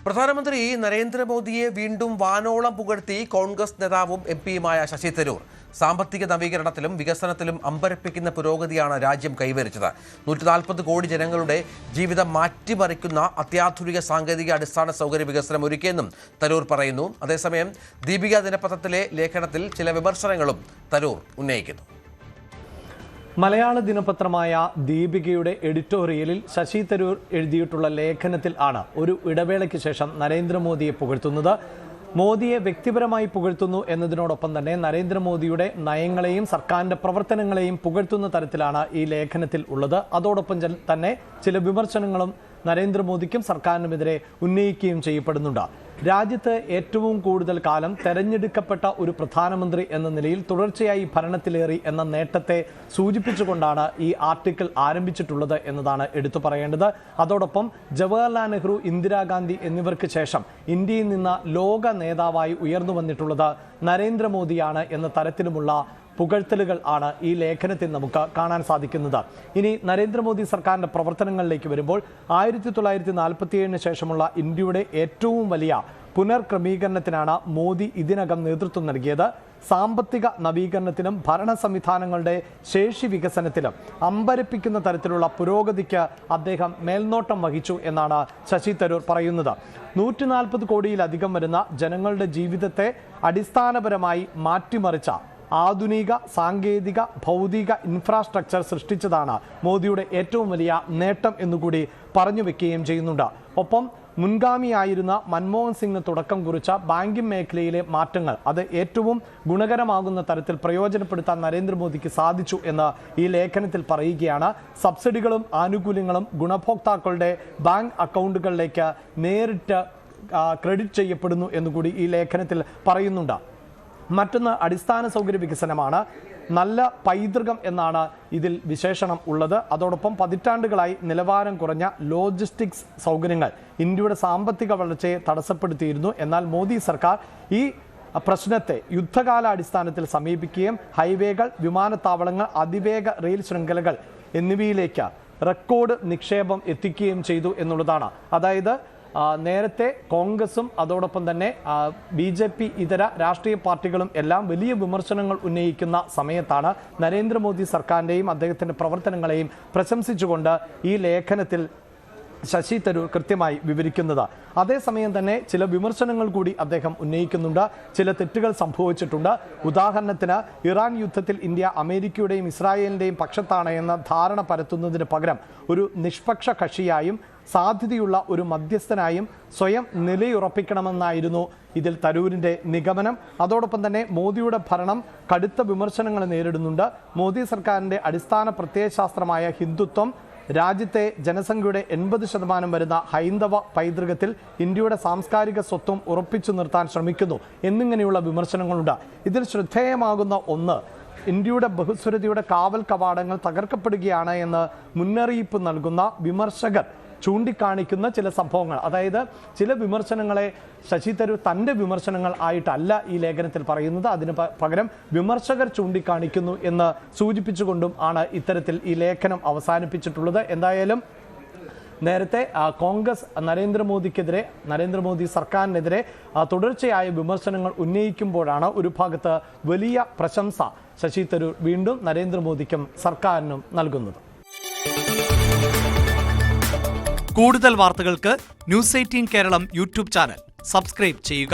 പ്രധാനമന്ത്രി നരേന്ദ്രമോദിയെ വീണ്ടും വാനോളം പുകഴ്ത്തി കോൺഗ്രസ് നേതാവും എംപിയുമായ ശശി തരൂർ. സാമ്പത്തിക നവീകരണത്തിലും വികസനത്തിലും അമ്പരപ്പിക്കുന്ന പുരോഗതിയാണ് രാജ്യം കൈവരിച്ചത്. 140 കോടി ജനങ്ങളുടെ ജീവിതം മാറ്റിമറിക്കുന്ന അത്യാധുനിക സാങ്കേതിക അടിസ്ഥാന സൗകര്യ വികസനം ഒരുക്കിയെന്നും തരൂർ പറയുന്നു. അതേസമയം ദീപിക ദിനപത്രത്തിലെ ലേഖനത്തിൽ ചില വിമർശനങ്ങളും തരൂർ ഉന്നയിക്കുന്നു. മലയാള ദിനപത്രമായ ദീപികയുടെ എഡിറ്റോറിയലിൽ ശശി തരൂർ എഴുതിയിട്ടുള്ള ലേഖനത്തിൽ ആണ് ഒരു ഇടവേളയ്ക്ക് ശേഷം നരേന്ദ്രമോദിയെ പുകഴ്ത്തുന്നത്. മോദിയെ വ്യക്തിപരമായി പുകഴ്ത്തുന്നു എന്നതിനോടൊപ്പം തന്നെ നരേന്ദ്രമോദിയുടെ നയങ്ങളെയും സർക്കാരിന്റെ പ്രവർത്തനങ്ങളെയും പുകഴ്ത്തുന്ന തരത്തിലാണ് ഈ ലേഖനത്തിൽ ഉള്ളത്. അതോടൊപ്പം തന്നെ ചില വിമർശനങ്ങളും നരേന്ദ്രമോദിക്കും സർക്കാരിനുമെതിരെ ഉന്നയിക്കുകയും ചെയ്യപ്പെടുന്നുണ്ട്. രാജ്യത്ത് ഏറ്റവും കൂടുതൽ കാലം തെരഞ്ഞെടുക്കപ്പെട്ട ഒരു പ്രധാനമന്ത്രി എന്ന നിലയിൽ തുടർച്ചയായി ഭരണത്തിലേറി എന്ന നേട്ടത്തെ സൂചിപ്പിച്ചുകൊണ്ടാണ് ഈ ആർട്ടിക്കിൾ ആരംഭിച്ചിട്ടുള്ളത് എന്നതാണ് എടുത്തു പറയേണ്ടത്. അതോടൊപ്പം ജവഹർലാൽ നെഹ്റു, ഇന്ദിരാഗാന്ധി എന്നിവർക്ക് ശേഷം ഇന്ത്യയിൽ നിന്ന് ലോക നേതാവായി ഉയർന്നു വന്നിട്ടുള്ളത് നരേന്ദ്രമോദിയാണ് എന്ന തരത്തിലുമുള്ള പുകഴ്ത്തലുകൾ ആണ് ഈ ലേഖനത്തിൽ നമുക്ക് കാണാൻ സാധിക്കുന്നത്. ഇനി നരേന്ദ്രമോദി സർക്കാരിന്റെ പ്രവർത്തനങ്ങളിലേക്ക് വരുമ്പോൾ 1947 ശേഷമുള്ള ഇന്ത്യയുടെ ഏറ്റവും വലിയ പുനർക്രമീകരണത്തിനാണ് മോദി ഇതിനകം നേതൃത്വം നൽകിയത്. സാമ്പത്തിക നവീകരണത്തിലും ഭരണ സംവിധാനങ്ങളുടെ ശേഷി വികസനത്തിലും അമ്പരപ്പിക്കുന്ന തരത്തിലുള്ള പുരോഗതിക്ക് അദ്ദേഹം മേൽനോട്ടം വഹിച്ചു എന്നാണ് ശശി തരൂർ പറയുന്നത്. 140 കോടിയിലധികം വരുന്ന ജനങ്ങളുടെ ജീവിതത്തെ അടിസ്ഥാനപരമായി മാറ്റിമറിച്ച ആധുനിക സാങ്കേതിക ഭൗതിക ഇൻഫ്രാസ്ട്രക്ചർ സൃഷ്ടിച്ചതാണ് മോദിയുടെ ഏറ്റവും വലിയ നേട്ടം എന്നുകൂടി പറഞ്ഞു വെക്കുകയും ചെയ്യുന്നുണ്ട്. ഒപ്പം മുൻഗാമിയായിരുന്ന മൻമോഹൻ സിംഗിന് തുടക്കം കുറിച്ച ബാങ്കിംഗ് മേഖലയിലെ മാറ്റങ്ങൾ അത് ഏറ്റവും ഗുണകരമാകുന്ന തരത്തിൽ പ്രയോജനപ്പെടുത്താൻ നരേന്ദ്രമോദിക്ക് സാധിച്ചു എന്ന് ഈ ലേഖനത്തിൽ പറയുകയാണ്. സബ്സിഡികളും ആനുകൂല്യങ്ങളും ഗുണഭോക്താക്കളുടെ ബാങ്ക് അക്കൗണ്ടുകളിലേക്ക് നേരിട്ട് ക്രെഡിറ്റ് ചെയ്യപ്പെടുന്നു എന്നുകൂടി ഈ ലേഖനത്തിൽ പറയുന്നുണ്ട്. മറ്റൊന്ന് അടിസ്ഥാന സൗകര്യ വികസനമാണ്. നല്ല പൈതൃകം എന്നാണ് ഇതിൽ വിശേഷണം ഉള്ളത്. അതോടൊപ്പം പതിറ്റാണ്ടുകളായി നിലവാരം കുറഞ്ഞ ലോജിസ്റ്റിക്സ് സൗകര്യങ്ങൾ ഇന്ത്യയുടെ സാമ്പത്തിക വളർച്ചയെ തടസ്സപ്പെടുത്തിയിരുന്നു. എന്നാൽ മോദി സർക്കാർ ഈ പ്രശ്നത്തെ യുദ്ധകാലാടിസ്ഥാനത്തിൽ സമീപിക്കുകയും ഹൈവേകൾ, വിമാനത്താവളങ്ങൾ, അതിവേഗ റെയിൽ ശൃംഖലകൾ എന്നിവയിലേക്ക് റെക്കോർഡ് നിക്ഷേപം എത്തിക്കുകയും ചെയ്തു എന്നുള്ളതാണ്. അതായത് നേരത്തെ കോൺഗ്രസും അതോടൊപ്പം തന്നെ BJP ഇതര രാഷ്ട്രീയ പാർട്ടികളും എല്ലാം വലിയ വിമർശനങ്ങൾ ഉന്നയിക്കുന്ന സമയത്താണ് നരേന്ദ്രമോദി സർക്കാരിൻ്റെയും അദ്ദേഹത്തിൻ്റെ പ്രവർത്തനങ്ങളെയും പ്രശംസിച്ചുകൊണ്ട് ഈ ലേഖനത്തിൽ ശശി തരൂർ കൃത്യമായി വിവരിക്കുന്നത്. അതേസമയം തന്നെ ചില വിമർശനങ്ങൾ കൂടി അദ്ദേഹം ഉന്നയിക്കുന്നുണ്ട്. ചില തെറ്റുകൾ സംഭവിച്ചിട്ടുണ്ട്. ഉദാഹരണത്തിന് ഇറാൻ യുദ്ധത്തിൽ ഇന്ത്യ അമേരിക്കയുടെയും ഇസ്രായേലിൻ്റെയും പക്ഷത്താണ് എന്ന ധാരണ പരത്തുന്നതിന് പകരം ഒരു നിഷ്പക്ഷ കക്ഷിയായും സാധ്യതയുള്ള ഒരു മധ്യസ്ഥനായും സ്വയം നിലയുറപ്പിക്കണമെന്നായിരുന്നു ഇതിൽ തരൂരിൻ്റെ നിഗമനം. അതോടൊപ്പം തന്നെ മോദിയുടെ ഭരണം കടുത്ത വിമർശനങ്ങൾ നേരിടുന്നുണ്ട്. മോദി സർക്കാരിൻ്റെ അടിസ്ഥാന പ്രത്യയശാസ്ത്രമായ ഹിന്ദുത്വം രാജ്യത്തെ ജനസംഖ്യയുടെ 80% വരുന്ന ഹൈന്ദവ പൈതൃകത്തിൽ ഇന്ത്യയുടെ സാംസ്കാരിക സ്വത്വം ഉറപ്പിച്ചു നിർത്താൻ ശ്രമിക്കുന്നു എന്നിങ്ങനെയുള്ള വിമർശനങ്ങളുണ്ട്. ഇതിൽ ശ്രദ്ധേയമാകുന്ന ഒന്ന്, ഇന്ത്യയുടെ ബഹുസ്വരതയുടെ കാവൽ കവാടങ്ങൾ തകർക്കപ്പെടുകയാണ് എന്ന് മുന്നറിയിപ്പ് നൽകുന്ന വിമർശകർ ചൂണ്ടിക്കാണിക്കുന്ന ചില സംഭവങ്ങൾ. അതായത് ചില വിമർശനങ്ങളെ ശശി തരൂർ തൻ്റെ വിമർശനങ്ങൾ ആയിട്ടല്ല ഈ ലേഖനത്തിൽ പറയുന്നത്, അതിന് പകരം വിമർശകർ ചൂണ്ടിക്കാണിക്കുന്നു എന്ന് സൂചിപ്പിച്ചുകൊണ്ടും ആണ് ഇത്തരത്തിൽ ഈ ലേഖനം അവസാനിപ്പിച്ചിട്ടുള്ളത്. എന്തായാലും നേരത്തെ കോൺഗ്രസ് നരേന്ദ്രമോദി സർക്കാരിനെതിരെ തുടർച്ചയായ വിമർശനങ്ങൾ ഉന്നയിക്കുമ്പോഴാണ് ഒരു ഭാഗത്ത് വലിയ പ്രശംസ ശശി തരൂർ വീണ്ടും നരേന്ദ്രമോദിക്കും സർക്കാരിനും നൽകുന്നത്. കൂടുതൽ വാർത്തകൾക്ക് News 18 Keralam YouTube channel subscribe ചെയ്യുക.